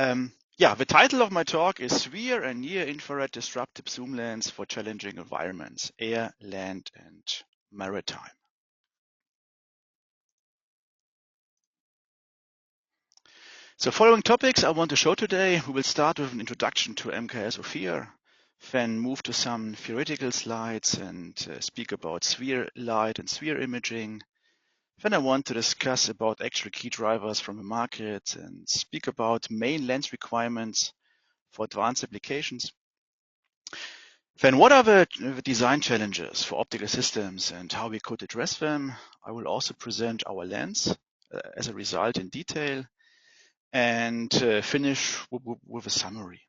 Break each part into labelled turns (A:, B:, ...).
A: The title of my talk is SWIR and NIR Infrared Disruptive Zoom Lens for Challenging Environments, Air, Land, and Maritime. So following topics I want to show today, we will start with an introduction to MKS Ophir, then move to some theoretical slides and speak about SWIR light and SWIR imaging. Then I want to discuss about actual key drivers from the market and speak about main lens requirements for advanced applications. Then what are the design challenges for optical systems and how we could address them? I will also present our lens as a result in detail and finish with a summary.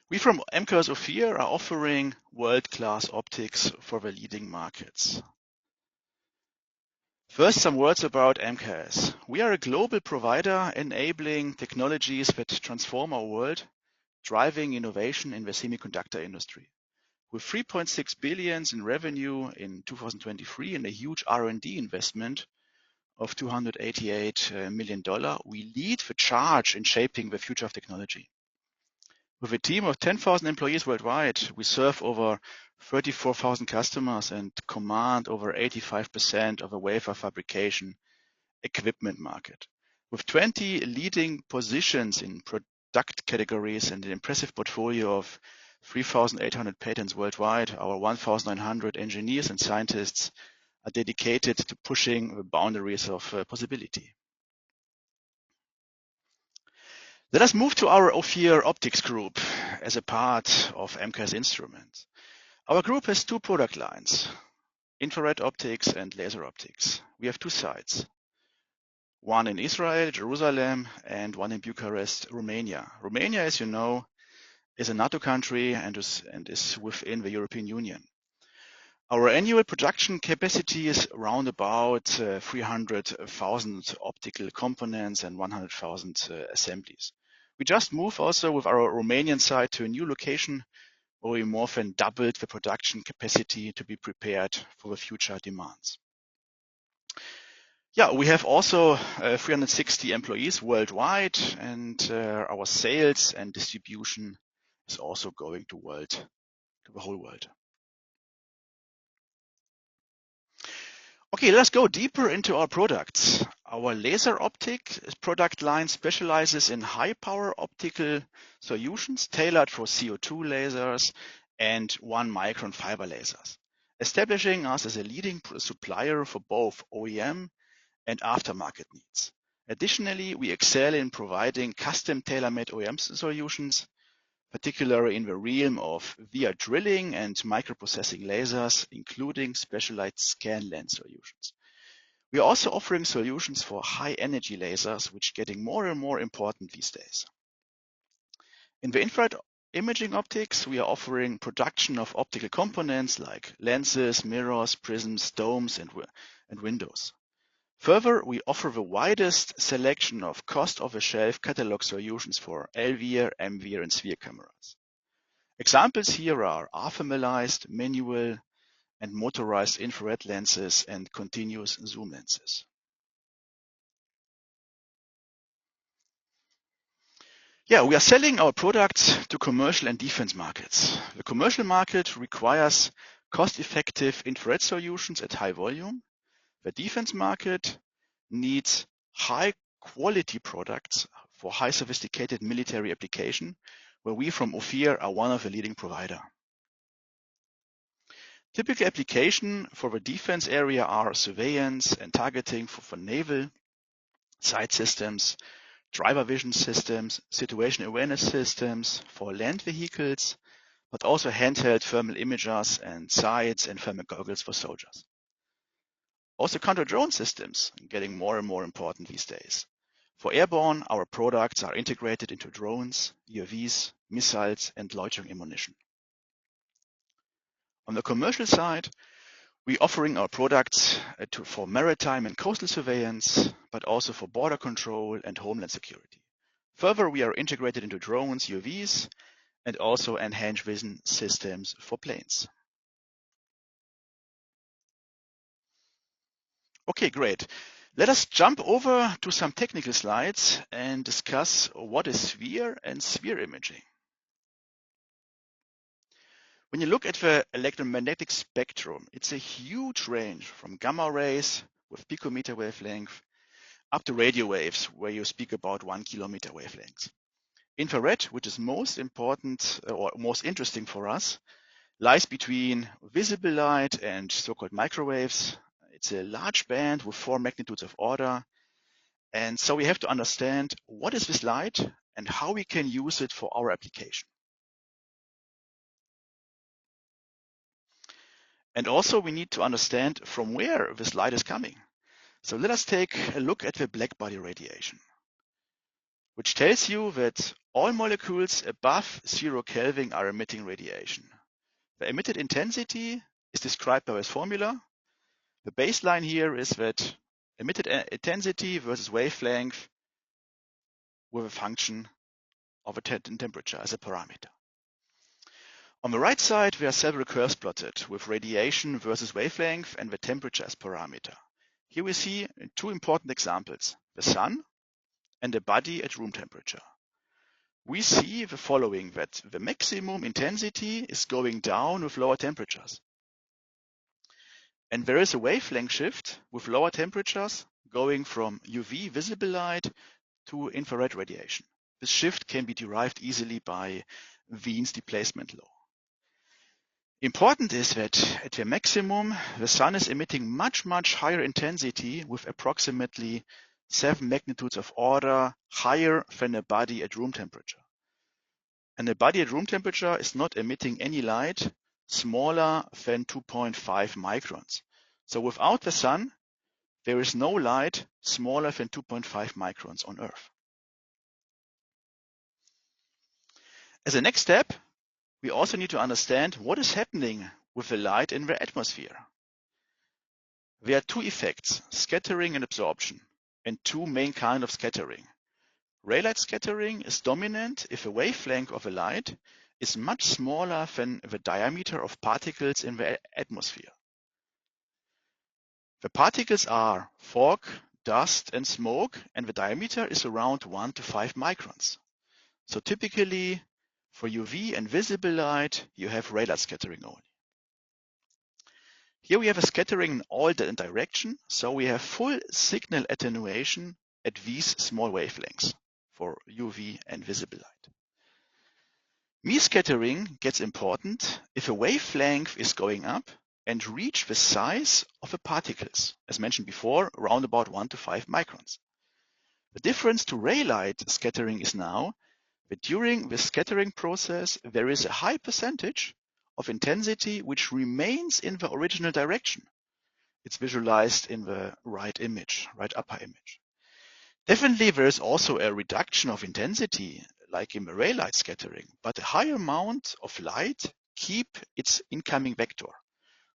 A: We from MKS Ophir are offering world-class optics for the leading markets. First, some words about MKS. We are a global provider enabling technologies that transform our world, driving innovation in the semiconductor industry. With 3.6 billion in revenue in 2023 and a huge R&D investment of $288 million, we lead the charge in shaping the future of technology. With a team of 10,000 employees worldwide, we serve over 34,000 customers and command over 85% of the wafer fabrication equipment market. With 20 leading positions in product categories and an impressive portfolio of 3,800 patents worldwide, our 1,900 engineers and scientists are dedicated to pushing the boundaries of possibility. Let us move to our Ophir Optics Group as a part of MKS Instruments. Our group has two product lines, infrared optics and laser optics. We have two sites, one in Israel, Jerusalem, and one in Bucharest, Romania. Romania, as you know, is a NATO country and is within the European Union. Our annual production capacity is around about 300,000 optical components and 100,000 assemblies. We just moved also with our Romanian site to a new location where we more than doubled the production capacity to be prepared for the future demands. We have also 360 employees worldwide, and our sales and distribution is also going to the whole world. Okay, let's go deeper into our products. Our laser optic product line specializes in high power optical solutions tailored for CO2 lasers and 1 micron fiber lasers, establishing us as a leading supplier for both OEM and aftermarket needs. Additionally, we excel in providing custom tailor-made OEM solutions, particularly in the realm of via drilling and microprocessing lasers, including specialized scan lens solutions. We are also offering solutions for high energy lasers, which are getting more and more important these days. In the infrared imaging optics, we are offering production of optical components like lenses, mirrors, prisms, domes, and windows. Further, we offer the widest selection of cost-off-the-shelf catalog solutions for LVIR, MVIR, and SWIR cameras. Examples here are athermalized, manual, and motorized infrared lenses and continuous zoom lenses. We are selling our products to commercial and defense markets. The commercial market requires cost-effective infrared solutions at high volume. The defense market needs high-quality products for high sophisticated military application, where we from Ophir are one of the leading providers. Typical application for the defense area are surveillance and targeting for naval sight systems, driver vision systems, situation awareness systems for land vehicles, but also handheld thermal imagers and sights and thermal goggles for soldiers. Also counter-drone systems are getting more and more important these days. For airborne, our products are integrated into drones, UAVs, missiles, and loitering ammunition. On the commercial side, we are offering our products for maritime and coastal surveillance, but also for border control and homeland security. Further, we are integrated into drones, UAVs, and also enhanced vision systems for planes. Okay, great. Let us jump over to some technical slides and discuss what is SWIR and SWIR imaging. When you look at the electromagnetic spectrum, it's a huge range from gamma rays with picometer wavelength up to radio waves where you speak about 1 kilometer wavelengths. Infrared, which is most important or most interesting for us, lies between visible light and so-called microwaves. It's a large band with 4 magnitudes of order. And so we have to understand what is this light and how we can use it for our application. And also we need to understand from where this light is coming. So let us take a look at the blackbody radiation, which tells you that all molecules above 0 Kelvin are emitting radiation. The emitted intensity is described by this formula. The baseline here is that emitted intensity versus wavelength with a function of a temperature as a parameter. On the right side, there are several curves plotted with radiation versus wavelength and the temperature as parameter. Here we see 2 important examples, the sun and the body at room temperature. We see the following, that the maximum intensity is going down with lower temperatures. And there is a wavelength shift with lower temperatures going from UV visible light to infrared radiation. This shift can be derived easily by Wien's displacement law. Important is that at the maximum, the sun is emitting much higher intensity with approximately 7 magnitudes of order higher than a body at room temperature. And a body at room temperature is not emitting any light smaller than 2.5 microns. So without the sun, there is no light smaller than 2.5 microns on Earth. As a next step, we also need to understand what is happening with the light in the atmosphere. There are 2 effects, scattering and absorption, and 2 main kinds of scattering. Ray light scattering is dominant if the wavelength of a light is much smaller than the diameter of particles in the atmosphere. The particles are fog, dust, and smoke, and the diameter is around 1 to 5 microns. So typically, for UV and visible light, you have ray light scattering only. Here we have a scattering in all directions, so we have full signal attenuation at these small wavelengths for UV and visible light. Me-scattering gets important if a wavelength is going up and reach the size of the particles, as mentioned before, around about 1 to 5 microns. The difference to ray light scattering is now that during the scattering process, there is a high percentage of intensity which remains in the original direction. It's visualized in the right upper image. Definitely, there is also a reduction of intensity, like in the ray light scattering, but a high amount of light keep its incoming vector.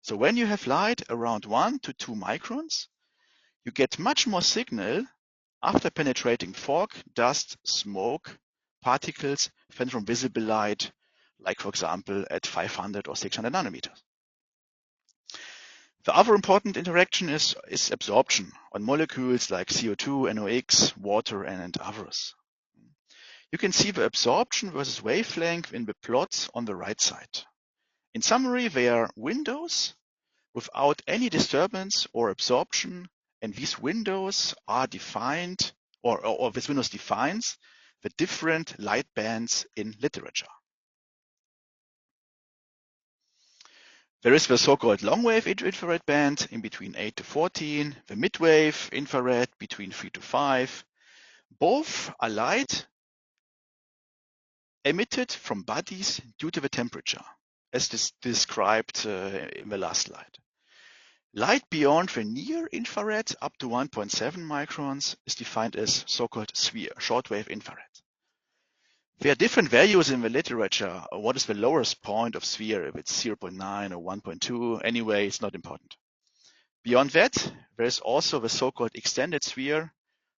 A: So when you have light around 1 to 2 microns, you get much more signal after penetrating fog, dust, smoke, particles than from visible light, like for example at 500 or 600 nanometers. The other important interaction is absorption on molecules like CO2, NOx, water, and others. You can see the absorption versus wavelength in the plots on the right side. In summary, they are windows without any disturbance or absorption, and these windows are defined, or this windows defines the different light bands in literature. There is the so-called long-wave infrared band in between 8 to 14, the mid-wave infrared between 3 to 5. Both are light emitted from bodies due to the temperature, as described in the last slide. Light beyond the near infrared up to 1.7 microns is defined as so-called SWIR, shortwave infrared. There are different values in the literature. What is the lowest point of SWIR, if it's 0.9 or 1.2? Anyway, it's not important. Beyond that, there is also the so-called extended SWIR,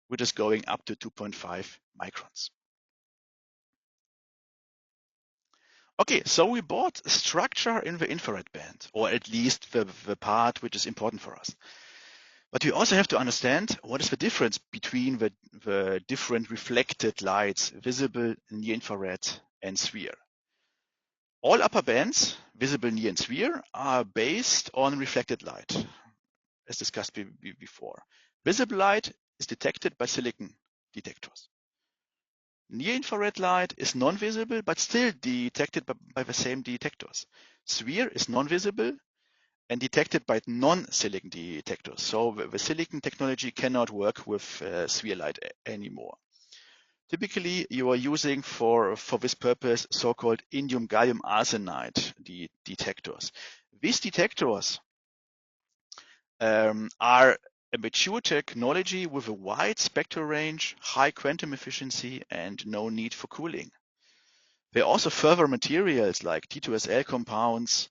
A: which is going up to 2.5 microns. Okay, so we bought a structure in the infrared band, or at least the part which is important for us. But you also have to understand what is the difference between the different reflected lights visible in near infrared and SWIR. All upper bands visible near and SWIR are based on reflected light, as discussed before. Visible light is detected by silicon detectors. Near infrared light is non-visible, but still detected by the same detectors. SWIR is non-visible and detected by non-silicon detectors. So the silicon technology cannot work with SWIR light anymore. Typically, you are using for this purpose so-called indium gallium arsenide detectors. These detectors are a mature technology with a wide spectral range, high quantum efficiency, and no need for cooling. There are also further materials like T2SL compounds,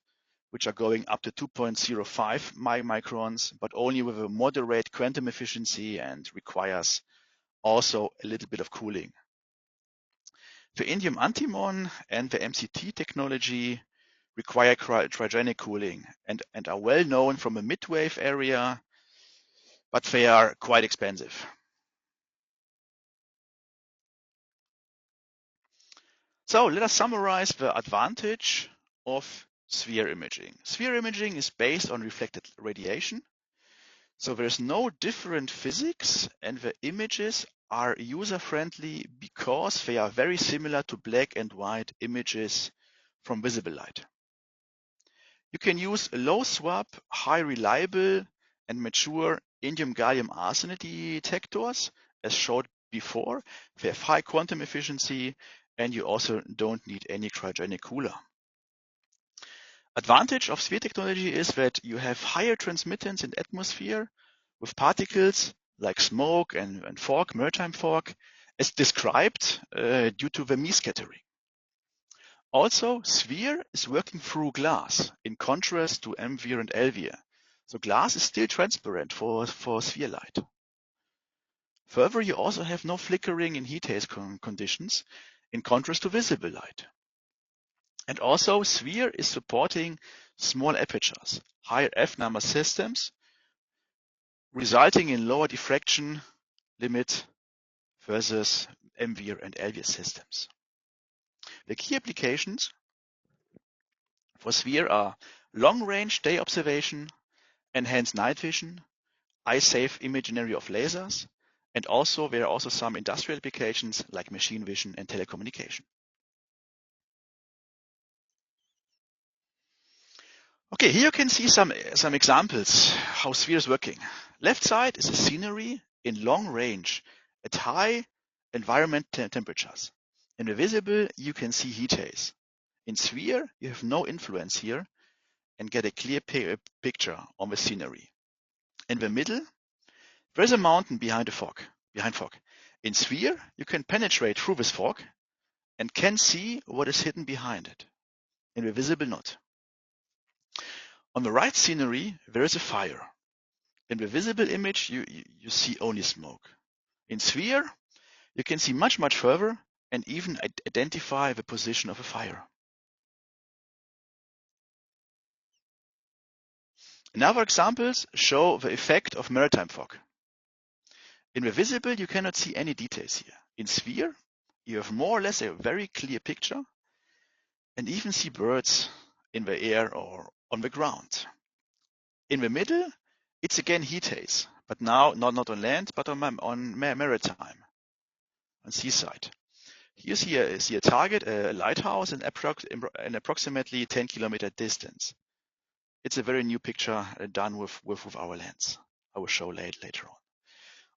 A: which are going up to 2.05 microns, but only with a moderate quantum efficiency and requires also a little bit of cooling. The indium antimon and the MCT technology require cryogenic cooling and are well known from a mid-wave area, but they are quite expensive. So let us summarize the advantage of SWIR imaging. SWIR imaging is based on reflected radiation. So there's no different physics and the images are user-friendly because they are very similar to black and white images from visible light. You can use low swap, high reliable and mature indium gallium arsenide detectors as showed before. They have high quantum efficiency and you also don't need any cryogenic cooler. Advantage of SWIR technology is that you have higher transmittance in atmosphere with particles like smoke and fog, maritime fog, as described due to the Mie scattering. Also, SWIR is working through glass in contrast to MWIR and LWIR. So glass is still transparent for SWIR light. Further, you also have no flickering in heat haze conditions in contrast to visible light. And also, SWIR is supporting small apertures, higher f-number systems, resulting in lower diffraction limit versus MWIR and LWIR systems. The key applications for SWIR are long-range day observation, enhanced night vision, eye-safe imagery of lasers, and also there are also some industrial applications like machine vision and telecommunication. Okay, here you can see some examples how SWIR is working. Left side is a scenery in long range at high environment temperatures. In the visible, you can see heat haze. In SWIR, you have no influence here and get a clear picture on the scenery. In the middle, there is a mountain behind fog. In SWIR, you can penetrate through this fog and can see what is hidden behind it. In the visible, not. On the right scenery, there is a fire. In the visible image, you see only smoke. In SWIR, you can see much further and even identify the position of a fire. Another examples show the effect of maritime fog. In the visible, you cannot see any details here. In SWIR, you have more or less a very clear picture and even see birds in the air or on the ground. In the middle, it's again heat haze, but now not on land, but on maritime, on seaside. Here you see a target, a lighthouse in approximately 10 kilometer distance. It's a very new picture done with our lens. I will show later on.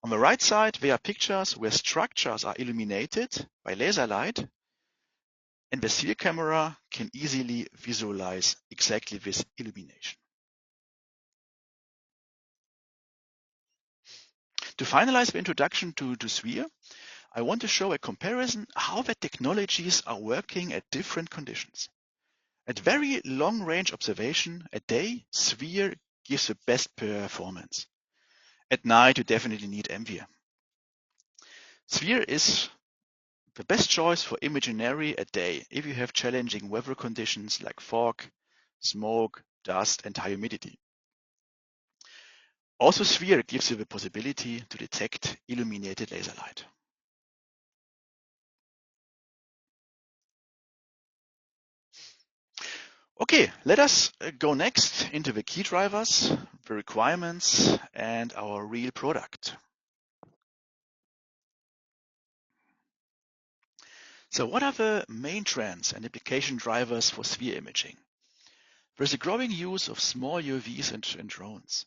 A: On the right side, there are pictures where structures are illuminated by laser light, and the SWIR camera can easily visualize exactly this illumination. To finalize the introduction to SWIR, I want to show a comparison how the technologies are working at different conditions. At very long range observation, at day, SWIR gives the best performance. At night, you definitely need MWIR. SWIR is the best choice for imagery at day if you have challenging weather conditions like fog, smoke, dust, and high humidity. Also, SWIR gives you the possibility to detect illuminated laser light. Okay, let us go next into the key drivers, the requirements, and our real product. So what are the main trends and application drivers for SWIR imaging? There's a growing use of small UAVs and drones.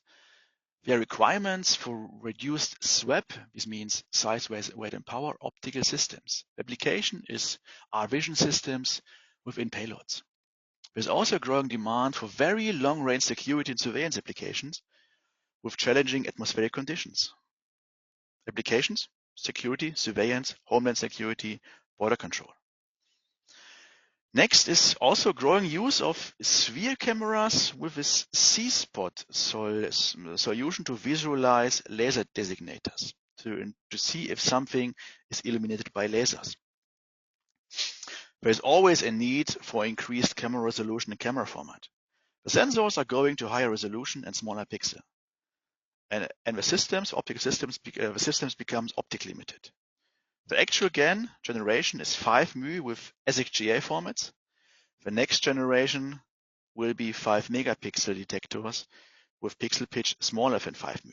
A: There are requirements for reduced SWAP, this means size, weight, and power optical systems. The application are vision systems within payloads. There's also a growing demand for very long-range security and surveillance applications with challenging atmospheric conditions. Applications, security, surveillance, homeland security, border control. Next is also growing use of SWIR cameras with this C-spot solution to visualize laser designators, to see if something is illuminated by lasers. There is always a need for increased camera resolution and camera format. The sensors are going to higher resolution and smaller pixel. And the optical systems becomes optically limited. The actual GAN generation is 5 μ with SXGA formats. The next generation will be 5 megapixel detectors with pixel pitch smaller than 5 μ.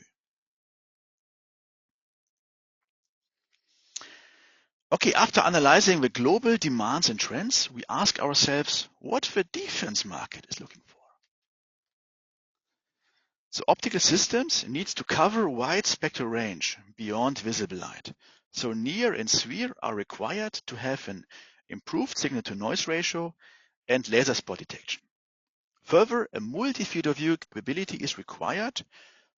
A: Okay, after analyzing the global demands and trends, we ask ourselves what the defense market is looking for. So optical systems needs to cover wide spectral range beyond visible light. So NIR and SWIR are required to have an improved signal-to-noise ratio and laser spot detection. Further, a multi-field of view capability is required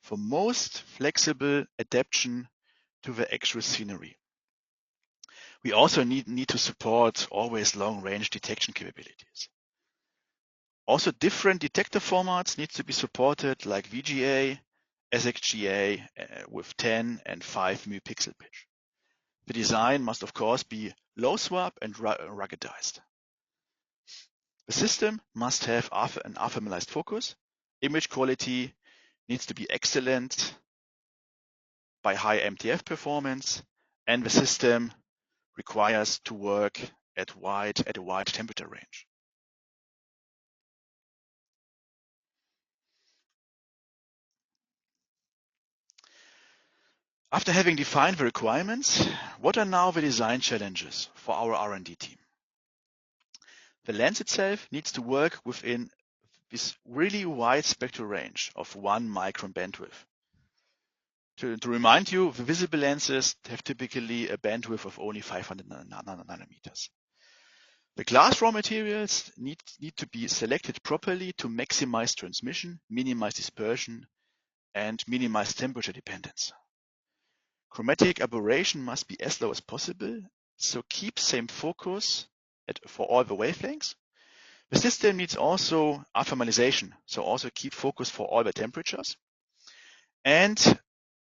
A: for most flexible adaptation to the actual scenery. We also need to support always long-range detection capabilities. Also, different detector formats need to be supported, like VGA, SXGA with 10 and 5 μ pixel pitch. The design must, of course, be low swap and ruggedized. The system must have an thermalized focus. Image quality needs to be excellent by high MTF performance, and the system requires to work at a wide temperature range. After having defined the requirements, what are now the design challenges for our R&D team? The lens itself needs to work within this really wide spectral range of 1 micron bandwidth. To remind you, the visible lenses have typically a bandwidth of only 500 nanometers. The glass raw materials need to be selected properly to maximize transmission, minimize dispersion, and minimize temperature dependence. Chromatic aberration must be as low as possible, so keep same focus for all the wavelengths. The system needs also thermalization, so also keep focus for all the temperatures. And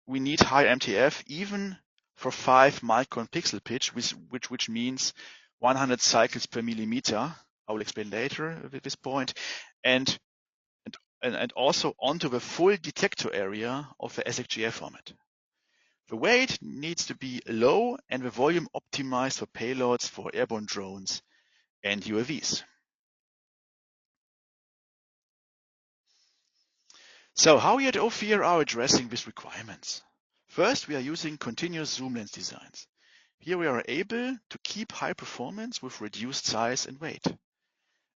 A: we need high MTF even for 5 micron pixel pitch, which means 100 cycles per millimeter. I will explain later at this point. And also onto the full detector area of the SXGA format. The weight needs to be low and the volume optimized for payloads for airborne drones and UAVs. So how we at Ophir are addressing these requirements? First, we are using continuous zoom lens designs. Here we are able to keep high performance with reduced size and weight,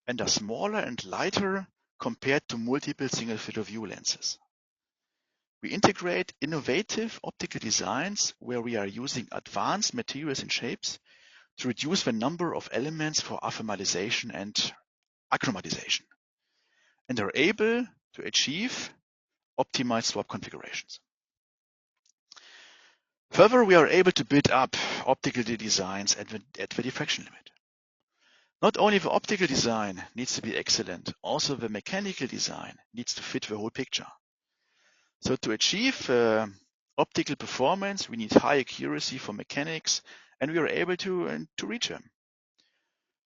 A: and are smaller and lighter compared to multiple single field of view lenses. We integrate innovative optical designs where we are using advanced materials and shapes to reduce the number of elements for thermalization and achromatization, and are able to achieve optimized swap configurations. Further, we are able to build up optical designs at the diffraction limit. Not only the optical design needs to be excellent, also the mechanical design needs to fit the whole picture. So to achieve optical performance, we need high accuracy for mechanics, and we are able to reach them.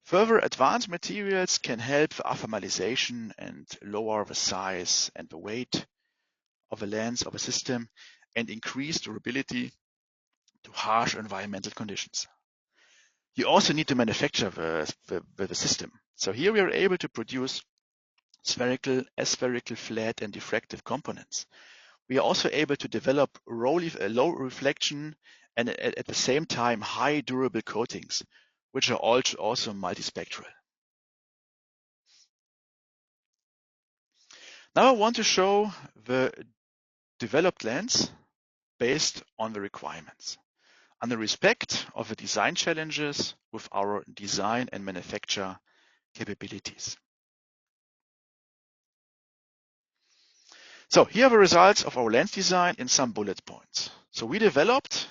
A: Further, advanced materials can help the thermalization and lower the size and the weight of a lens of a system and increase durability to harsh environmental conditions. You also need to manufacture the system. So here we are able to produce spherical, aspherical, flat, and diffractive components. We are also able to develop low reflection and at the same time high durable coatings, which are also multispectral. Now I want to show the developed lens based on the requirements and the respect of the design challenges with our design and manufacture capabilities. So here are the results of our lens design in some bullet points. So we developed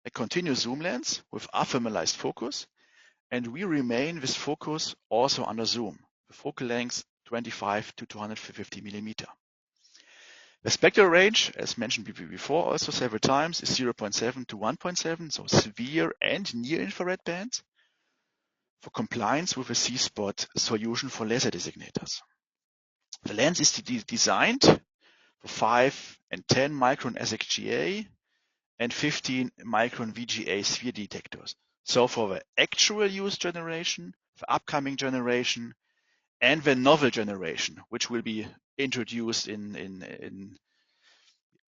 A: a continuous zoom lens with athermalized focus, and we remain with focus also under zoom, the focal length 25 to 250 millimeter. The spectral range, as mentioned before also several times, is 0.7 to 1.7, so SWIR and NIR infrared bands for compliance with a C-spot solution for laser designators. The lens is designed for 5 and 10 micron SXGA and 15 micron VGA SWIR detectors. So for the actual use generation, the upcoming generation, and the novel generation, which will be introduced in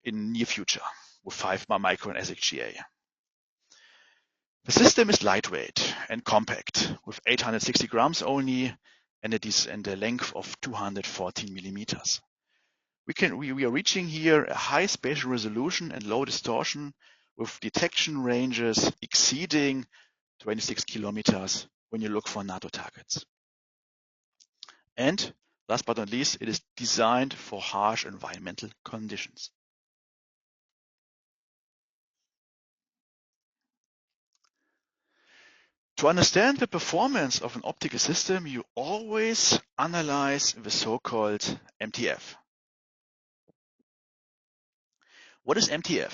A: near future with 5 micron SXGA. The system is lightweight and compact with 860 grams only and a length of 214 millimeters. We are reaching here a high spatial resolution and low distortion with detection ranges exceeding 26 kilometers when you look for NATO targets. And last but not least, it is designed for harsh environmental conditions. To understand the performance of an optical system, you always analyze the so-called MTF. What is MTF?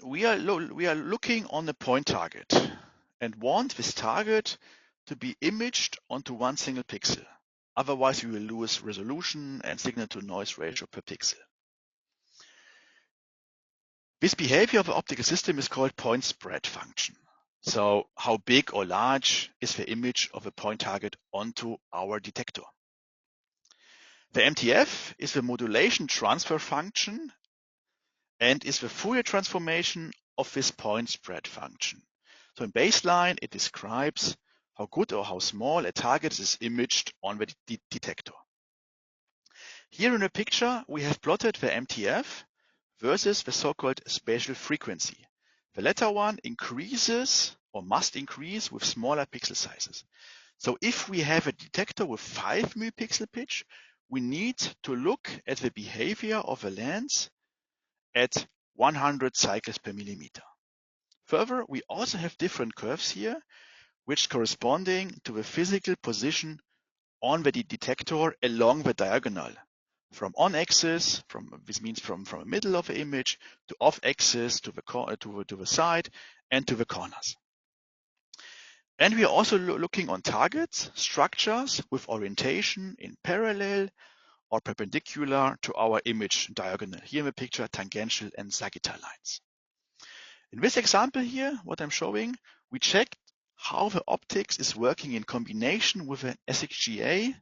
A: We are looking on a point target and want this target to be imaged onto one single pixel. Otherwise, we will lose resolution and signal to noise ratio per pixel. This behavior of the optical system is called point spread function. So how big or large is the image of a point target onto our detector? The MTF is the modulation transfer function and is the Fourier transformation of this point spread function. So in baseline, it describes how good or how small a target is imaged on the detector. Here in the picture, we have plotted the MTF versus the so-called spatial frequency. The latter one increases or must increase with smaller pixel sizes. So if we have a detector with 5 megapixel pitch, we need to look at the behavior of a lens at 100 cycles per millimeter. Further, we also have different curves here, which corresponding to the physical position on the detector along the diagonal, from on axis, this means from the middle of the image, to off axis, to the side, and to the corners. And we are also looking on targets, structures with orientation in parallel or perpendicular to our image diagonal. Here in the picture, tangential and sagittal lines. In this example here, what I'm showing, we checked how the optics is working in combination with an SXGA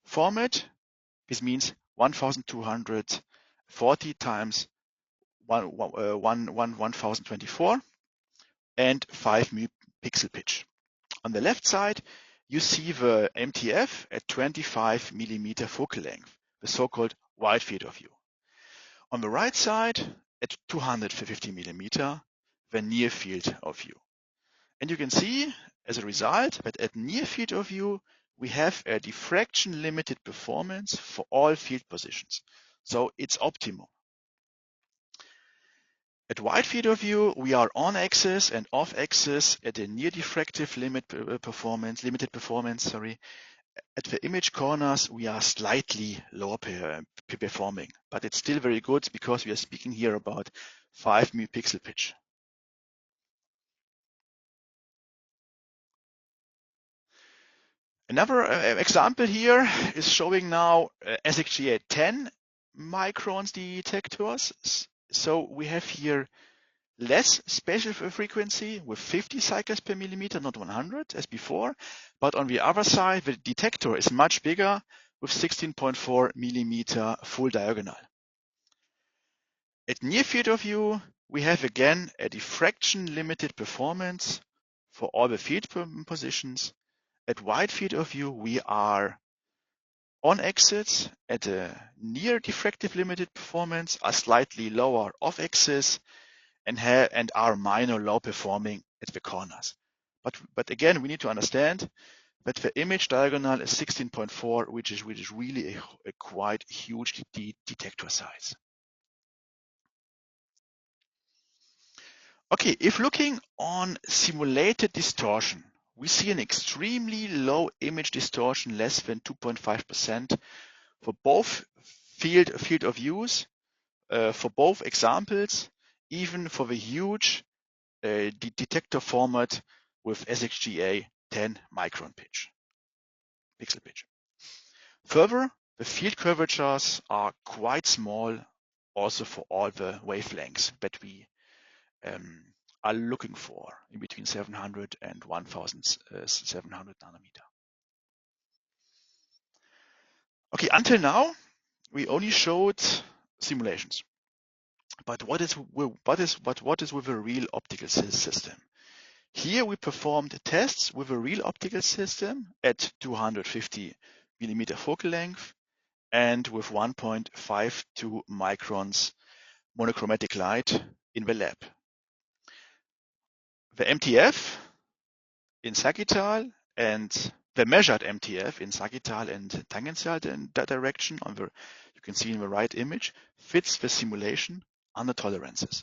A: format. This means 1240 times 1024 and 5 megapixel pitch. On the left side, you see the MTF at 25 millimeter focal length, the so-called wide field of view. On the right side, at 250 millimeter, the near field of view. And you can see as a result that at near field of view, we have a diffraction limited performance for all field positions. So it's optimal. At wide field of view, we are on axis and off axis at a near diffractive limited performance. At the image corners, we are slightly lower performing, but it's still very good because we are speaking here about 5 megapixel pitch. Another example here is showing now SXGA 10 microns detectors. So we have here less spatial frequency with 50 cycles per millimeter, not 100 as before. But on the other side, the detector is much bigger with 16.4 millimeter full diagonal. At near field of view, we have again a diffraction limited performance for all the field positions. At wide field of view, we are on axis at a near diffractive limited performance, are slightly lower off axis, and are minor low performing at the corners. But again, we need to understand that the image diagonal is 16.4, which is really a quite huge detector size. Okay, if looking on simulated distortion, we see an extremely low image distortion, less than 2.5% for both field of views, for both examples, even for the huge detector format with SXGA 10 micron pixel pitch. Further, the field curvatures are quite small also for all the wavelengths that we are looking for in between 700 and 1700 nanometer. Okay, until now, we only showed simulations. But what is with a real optical system? Here we performed tests with a real optical system at 250 millimeter focal length and with 1.52 microns monochromatic light in the lab. The MTF in sagittal and the measured MTF in sagittal and tangential direction you can see in the right image fits the simulation under tolerances.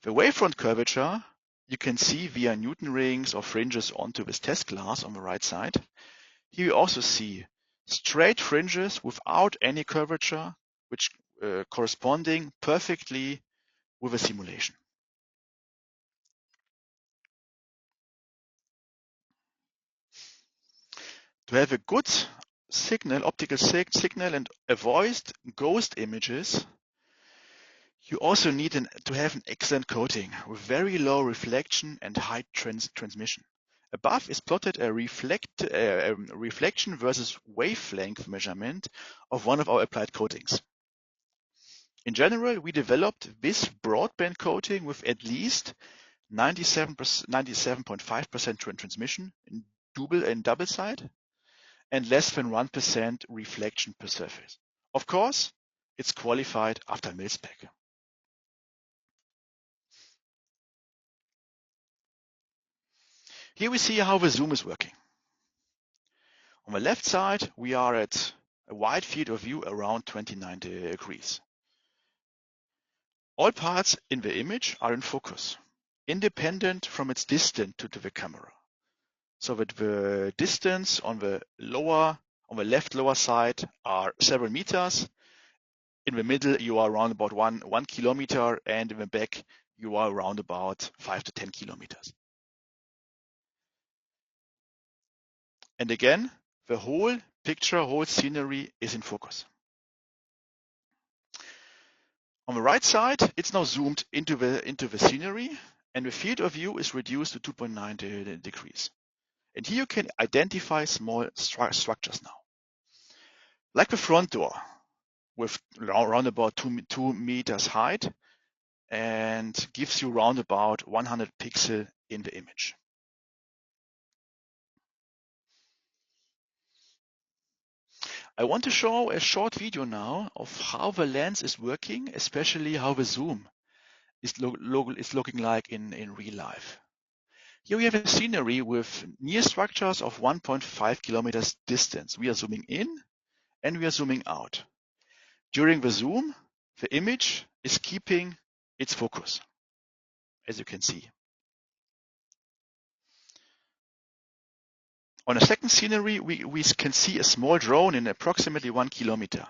A: The wavefront curvature you can see via Newton rings or fringes onto this test glass on the right side. Here you also see straight fringes without any curvature, which corresponding perfectly with a simulation. To have a good optical signal and avoid ghost images, you also need to have an excellent coating with very low reflection and high transmission. Above is plotted a reflection versus wavelength measurement of one of our applied coatings. In general, we developed this broadband coating with at least 97.5% transmission in double side and less than 1% reflection per surface. Of course, it's qualified after mil-spec. Here we see how the zoom is working. On the left side, we are at a wide field of view around 29 degrees. All parts in the image are in focus, independent from its distance to the camera. So that the distance on the left lower side are several meters. In the middle, you are around about 1 kilometer, and in the back, you are around about 5 to 10 kilometers. And again, the whole picture, whole scenery is in focus. On the right side, it's now zoomed into the scenery, and the field of view is reduced to 2.9 degrees. And here you can identify small structures now, like the front door with around about 2 meters height and gives you around about 100 pixels in the image. I want to show a short video now of how the lens is working, especially how the zoom is looking like in real life. Here we have a scenery with near structures of 1.5 kilometers distance. We are zooming in and we are zooming out. During the zoom, the image is keeping its focus, as you can see. On a second scenery, we can see a small drone in approximately 1 kilometer.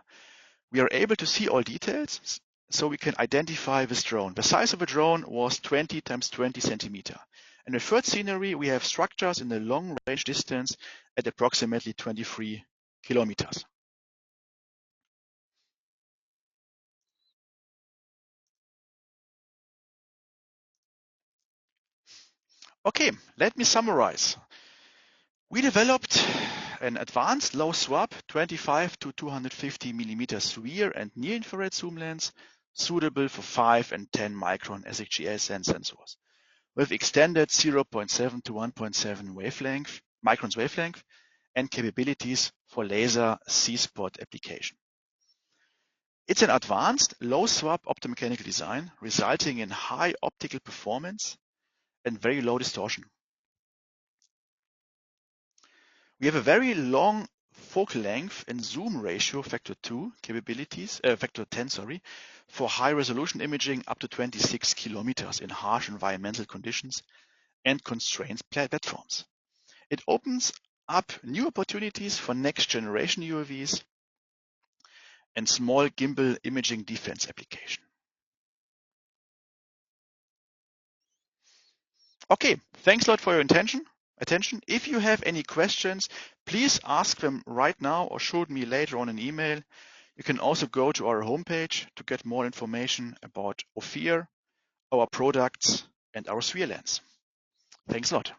A: We are able to see all details, so we can identify this drone. The size of the drone was 20 times 20 centimeter. In the third scenery, we have structures in the long range distance at approximately 23 kilometers. Okay, let me summarize. We developed an advanced low swap 25 to 250 millimeter SWIR and near infrared zoom lens suitable for 5 and 10 micron SHGS sensors with extended 0.7 to 1.7 microns wavelength and capabilities for laser C-spot application. It's an advanced low swap optomechanical design resulting in high optical performance and very low distortion. We have a very long focal length and zoom ratio factor 10, for high resolution imaging up to 26 kilometers in harsh environmental conditions and constrained platforms. It opens up new opportunities for next generation UAVs and small gimbal imaging defense application. Okay, thanks a lot for your attention. If you have any questions, please ask them right now or shoot me later on an email. You can also go to our homepage to get more information about Ophir, our products, and our SWIR lens. Thanks a lot.